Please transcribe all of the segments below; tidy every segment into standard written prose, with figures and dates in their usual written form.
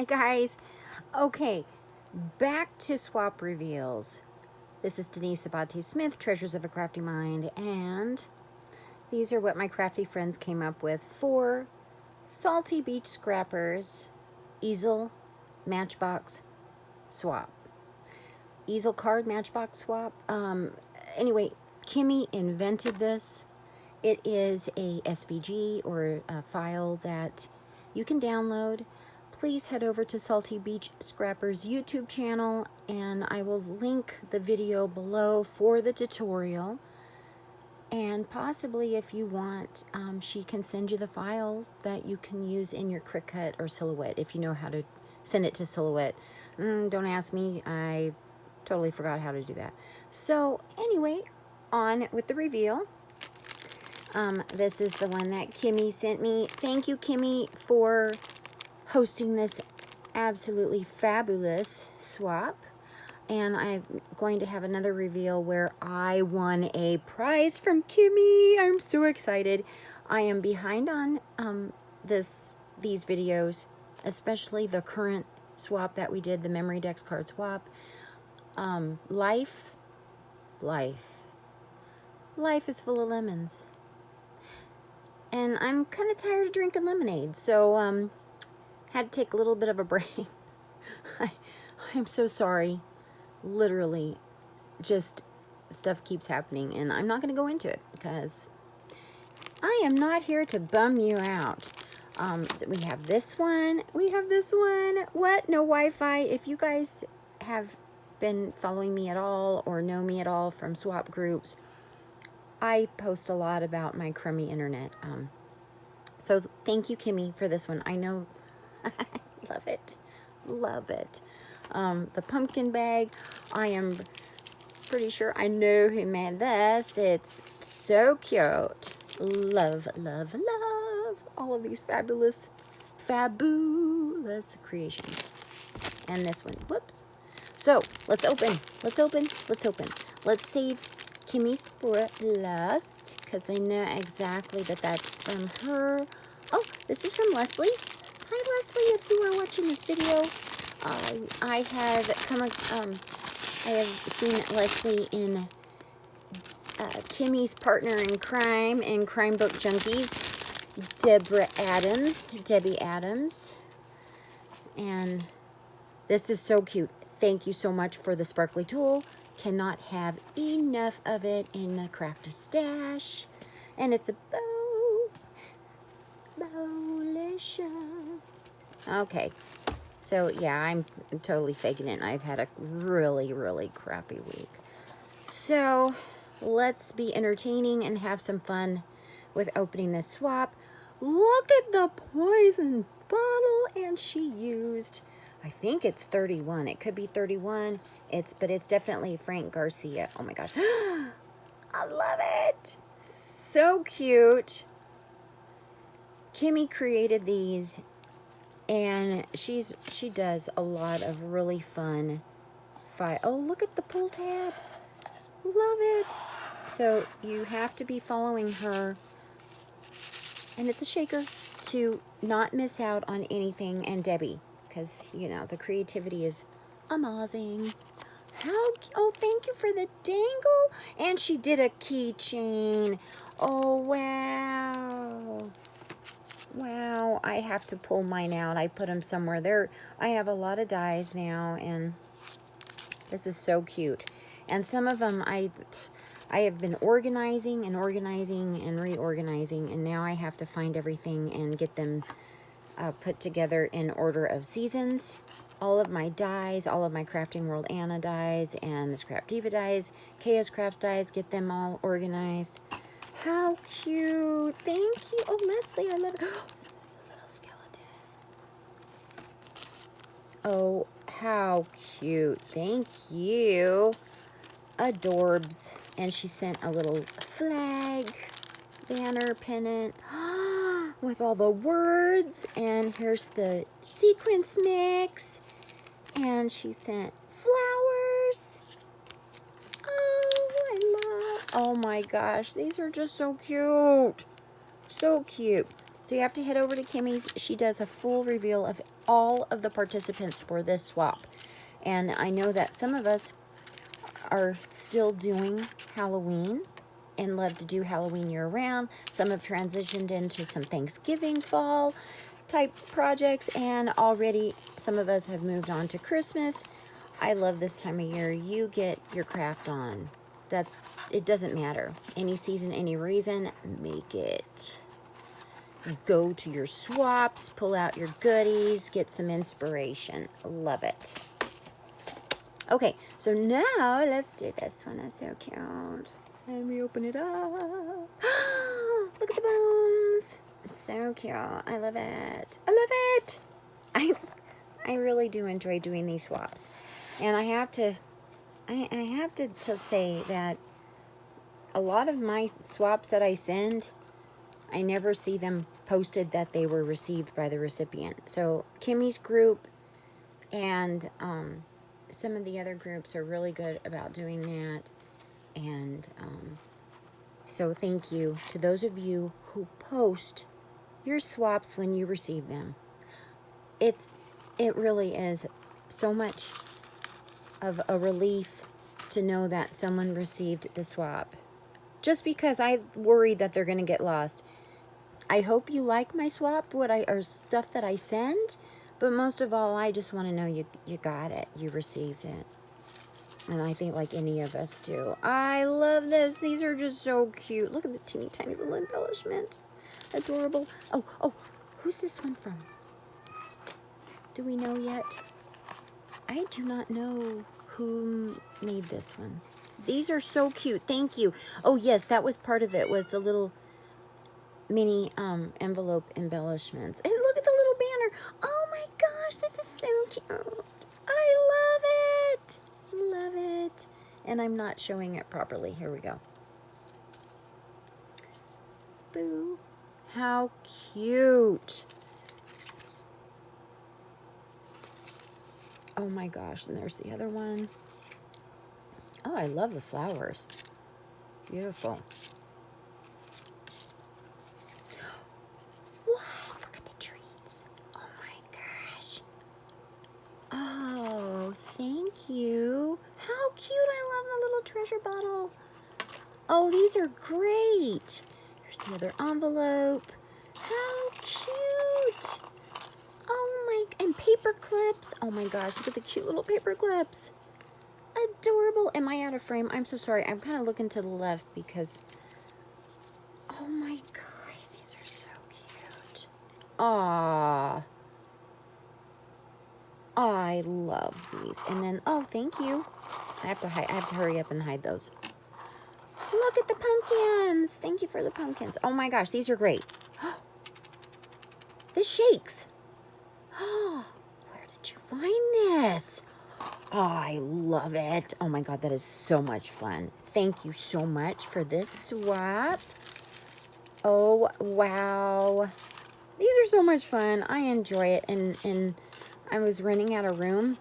Hi guys. Okay, back to swap reveals. This is Denise Abate Smith, Treasures of a Crafty Mind, and these are what my crafty friends came up with for Salty Beach Scrappers Easel Matchbox Swap. Easel card Matchbox Swap. Anyway, Kimmy invented this. It is a SVG or a file that you can download. Please head over to Salty Beach Scrappers YouTube channel and I will link the video below for the tutorial. And possibly if you want, she can send you the file that you can use in your Cricut or Silhouette if you know how to send it to Silhouette. Don't ask me, I totally forgot how to do that. So anyway, on with the reveal. This is the one that Kimmy sent me. Thank you, Kimmy, for hosting this absolutely fabulous swap. And I'm going to have another reveal where I won a prize from Kimmy. I'm so excited. I am behind on these videos, especially the current swap that we did, the Memory Dex card swap. Life is full of lemons. And I'm kind of tired of drinking lemonade, so had to take a little bit of a break. I'm so sorry. Literally, just stuff keeps happening, and I'm not going to go into it because I am not here to bum you out. So we have this one. We have this one. What? No Wi-Fi. If you guys have been following me at all or know me at all from swap groups, I post a lot about my crummy internet. So thank you, Kimmy, for this one. I know, I love it. Love it. The pumpkin bag, I am pretty sure I know who made this. It's so cute. Love, love, love all of these fabulous creations. And this one, whoops. So let's open. Let's save Kimmy's for last, because I know exactly that that's from her. Oh, this is from Leslie. Hi, Leslie, if you are watching this video. I have seen Leslie in Kimmy's partner in crime in Crime Book Junkies, Debbie Adams. And this is so cute. Thank you so much for the sparkly tool. Cannot have enough of it in the craft stash. And it's a bowlicious. Okay, so yeah, I'm totally faking it. I've had a really, really crappy week. So let's be entertaining and have some fun with opening this swap. Look at the poison bottle, and she used, I think it's 31. It could be 31. But it's definitely Frank Garcia. Oh my gosh. I love it. So cute. Kimmy created these, and she does a lot of really fun oh, look at the pull tab. Love it. So you have to be following her, and it's a shaker, to not miss out on anything. And Debbie, because you know the creativity is amazing. Oh, thank you for the dangle. And she did a keychain. Oh, wow. Wow, I have to pull mine out. I put them somewhere there. I have a lot of dies now, and this is so cute. And some of them I have been organizing and reorganizing, and now I have to find everything and get them put together in order of seasons. All of my dies, all of my Crafting World Anna dies, and the Scrap Diva dies, Chaos Craft dies, get them all organized. How cute. Thank you. Oh, Leslie, I love it. Oh, there's a little skeleton. Oh, how cute. Thank you. Adorbs. And she sent a little flag, banner, pennant, with all the words. And here's the sequence mix. And she sent flowers. Oh my gosh, these are just so cute. So cute. So you have to head over to Kimmy's. She does a full reveal of all of the participants for this swap. And I know that some of us are still doing Halloween and love to do Halloween year-round. Some have transitioned into some Thanksgiving, fall type projects, and already some of us have moved on to Christmas. I love this time of year. You get your craft on. It doesn't matter. Any season, any reason, make it. Go to your swaps, pull out your goodies, get some inspiration. Love it. Okay, so now let's do this one. That's so cute. And we open it up. Look at the bones. It's so cute. I love it. I love it. I really do enjoy doing these swaps. And I have to say that a lot of my swaps that I send, I never see them posted that they were received by the recipient. So Kimmy's group and some of the other groups are really good about doing that. And so thank you to those of you who post your swaps when you receive them. It really is so much of a relief to know that someone received the swap. Just because I worry that they're going to get lost. I hope you like my swap, or stuff that I send, but most of all, I just want to know you got it, you received it. And I think like any of us do. I love this. These are just so cute. Look at the teeny tiny little embellishment. Adorable. Oh, who's this one from? Do we know yet? I do not know who made this one. These are so cute. Thank you. Oh, yes, that was part of it, was the little mini envelope embellishments. And look at the little banner. Oh my gosh, this is so cute. I love it. Love it. And I'm not showing it properly. Here we go. Boo. How cute. Oh my gosh, and there's the other one. Oh, I love the flowers. Beautiful. What? Look at the treats. Oh my gosh. Oh, thank you. How cute. I love the little treasure bottle. Oh, these are great. Here's the other envelope. How cute. Oh my, and paper clips. Oh my gosh, look at the cute little paper clips. Adorable. Am I out of frame? I'm so sorry. I'm kind of looking to the left because, oh my gosh, these are so cute. Aww. I love these. And then, oh, thank you. I have to hurry up and hide those. Look at the pumpkins. Thank you for the pumpkins. Oh my gosh, these are great. This shakes. Where did you find this? Oh, I love it. Oh my God, that is so much fun. Thank you so much for this swap. Oh, wow. These are so much fun. I enjoy it. And I was running out of room.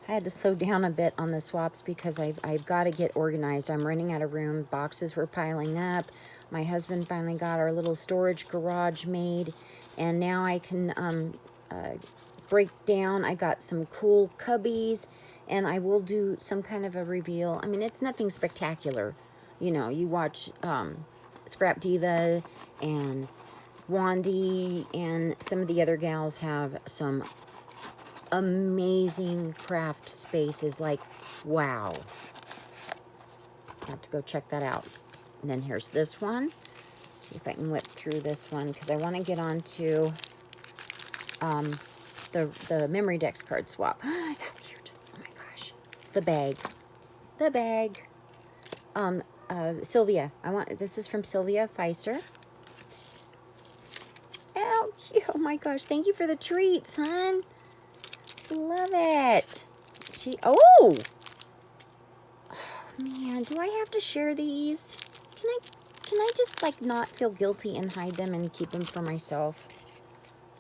I had to slow down a bit on the swaps because I've got to get organized. I'm running out of room. Boxes were piling up. My husband finally got our little storage garage made. And now I can break down. I got some cool cubbies. And I will do some kind of a reveal. I mean, it's nothing spectacular. You know, you watch Scrap Diva and Wandy and some of the other gals have some amazing craft spaces. Like, wow. I have to go check that out. And then here's this one. See if I can whip through this one because I want to get on to the memory dex card swap. How cute. Oh my gosh. The bag. The bag. Sylvia. This is from Sylvia Feister. How cute. Oh my gosh. Thank you for the treats, hon. Love it. Oh man, do I have to share these? Can I just like not feel guilty and hide them and keep them for myself?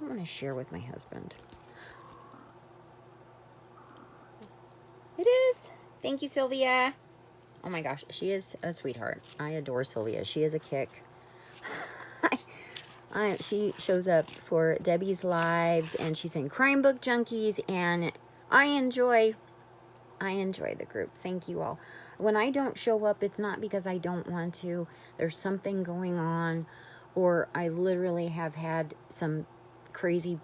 I want to share with my husband. It is. Thank you, Sylvia. Oh my gosh, she is a sweetheart. I adore Sylvia. She is a kick. She shows up for Debbie's Lives, and she's in Crime Book Junkies, and I enjoy the group. Thank you all. When I don't show up, it's not because I don't want to. There's something going on, or I literally have had some crazy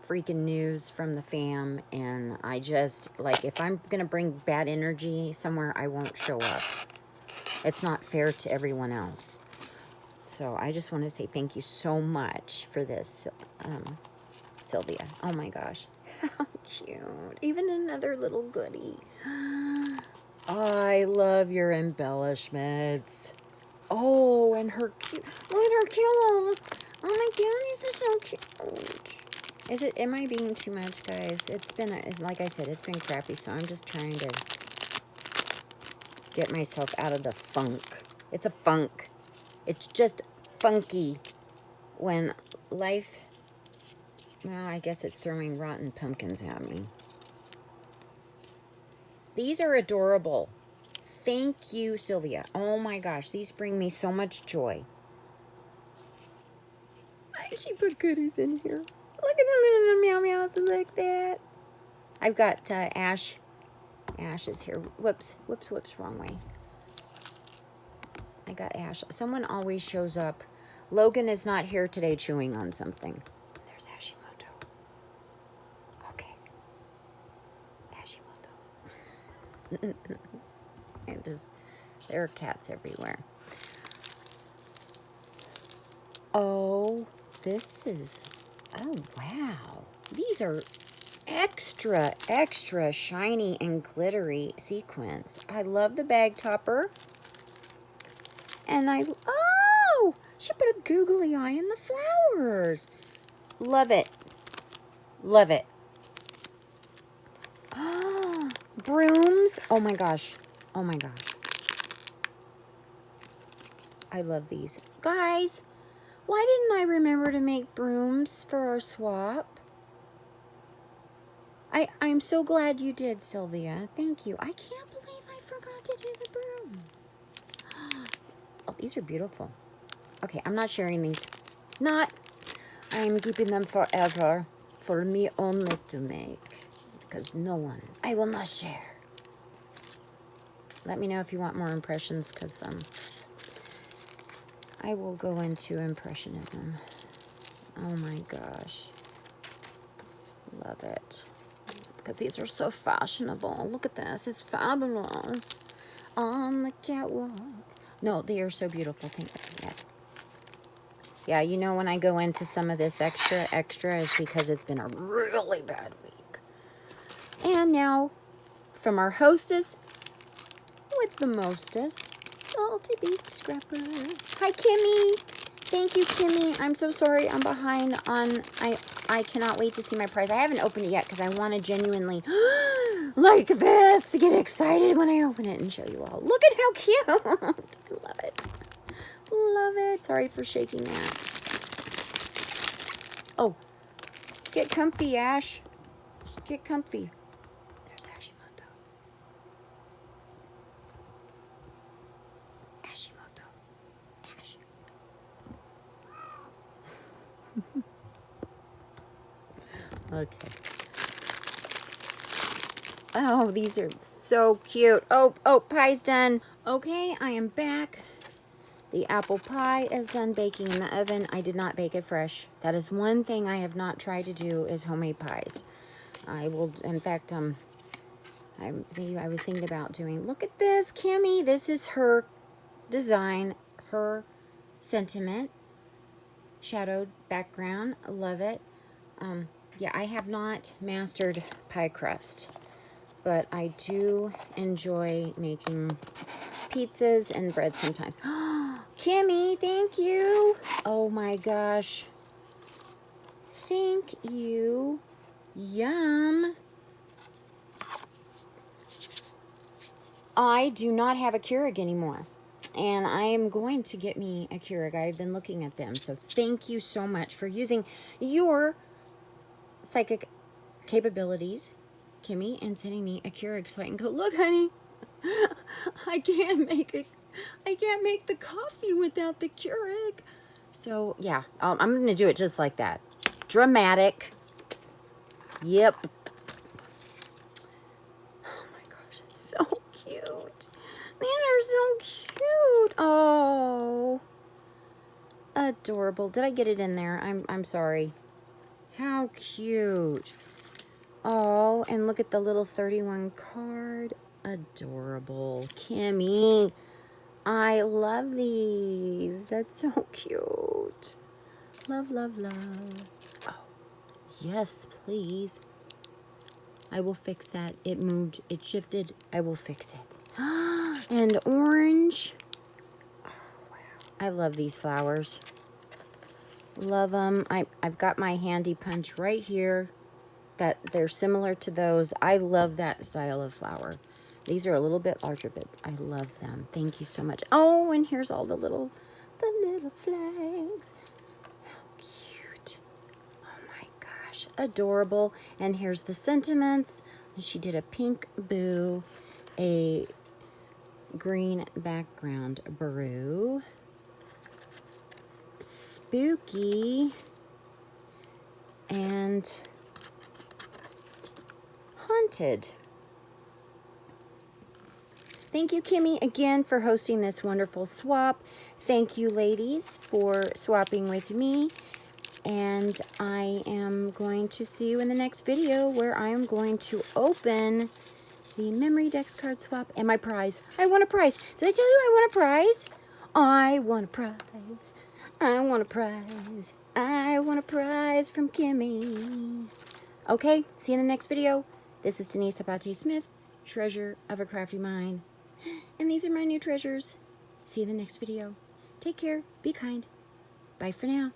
freaking news from the fam, and I just, like, if I'm gonna bring bad energy somewhere, I won't show up. It's not fair to everyone else. So I just want to say thank you so much for this, Sylvia. Oh my gosh, how cute. Even another little goodie. I love your embellishments. Oh, and her cute, look at her cute little, oh my goodness, these are so cute. Am I being too much, guys? It's been, like I said, it's been crappy, so I'm just trying to get myself out of the funk. It's a funk. It's just funky when life, well, I guess it's throwing rotten pumpkins at me. These are adorable. Thank you, Sylvia. Oh my gosh, these bring me so much joy. She put goodies in here. Look at the little meow meows like that. I've got Ash. Ash is here. Whoops, wrong way. I got Ash. Someone always shows up. Logan is not here today chewing on something. There's Hashimoto. Okay. Hashimoto. And just, there are cats everywhere. Oh, this is, oh wow. These are extra shiny and glittery sequins. I love the bag topper. And oh, she put a googly eye in the flowers. Love it. Love it. Oh, brooms. Oh my gosh. Oh my gosh. I love these. Guys, why didn't I remember to make brooms for our swap? I'm so glad you did, Sylvia. Thank you. I can't believe I forgot to do the broom. Oh, these are beautiful. Okay, I'm not sharing these. I'm keeping them forever. For me only to make. Because no one. I will not share. Let me know if you want more impressions, because I will go into impressionism. Oh my gosh. Love it. Because these are so fashionable. Look at this. It's fabulous. On the catwalk. No, they are so beautiful. Thank you. Yeah, you know when I go into some of this extra, it's because it's been a really bad week. And now, from our hostess with the mostest, Salty Beak Scrapper. Hi, Kimmy. Thank you, Kimmy. I'm so sorry I'm behind on, I cannot wait to see my prize. I haven't opened it yet because I want to genuinely, like this, to get excited when I open it and show you all. Look at how cute. I love it. Love it. Sorry for shaking that. Oh, get comfy, Ash. Get comfy. There's Hashimoto. Hashimoto. Ash. Okay. Oh, these are so cute. Oh, pie's done. Okay, I am back. The apple pie is done baking in the oven. I did not bake it fresh. That is one thing I have not tried to do is homemade pies. I will, in fact, I was thinking about doing, look at this, Kimmy. This is her design, her sentiment. Shadowed background. I love it. Yeah, I have not mastered pie crust, but I do enjoy making pizzas and bread sometimes. Kimmy, thank you. Oh my gosh. Thank you. Yum. I do not have a Keurig anymore. And I am going to get me a Keurig. I've been looking at them. So thank you so much for using your psychic capabilities, Kimmy, and sending me a Keurig so I can go, look, honey, I can't make the coffee without the Keurig. So, yeah, I'm going to do it just like that. Dramatic. Yep. Oh my gosh, it's so cute. These are so cute. Oh, adorable. Did I get it in there? I'm sorry. How cute. Oh, and look at the little 31 card. Adorable. Kimmy. I love these. That's so cute. Love, love, love. Oh, yes, please. I will fix that. It moved. It shifted. I will fix it. And orange. Oh, wow. I love these flowers. Love them. I've got my handy punch right here. That they're similar to those. I love that style of flower. These are a little bit larger, but I love them. Thank you so much. Oh, and here's all the little flags. How cute. Oh my gosh, adorable. And here's the sentiments. And she did a pink boo, a green background brew, spooky, and haunted. Thank you, Kimmy, again for hosting this wonderful swap. Thank you, ladies, for swapping with me. And I am going to see you in the next video where I am going to open the Memory Dex card swap and my prize. I won a prize. Did I tell you I won a prize? I won a prize. I won a prize. I won a prize from Kimmy. Okay, see you in the next video. This is Denise Zapate Smith, treasure of a crafty mind. And these are my new treasures. See you in the next video. Take care. Be kind. Bye for now.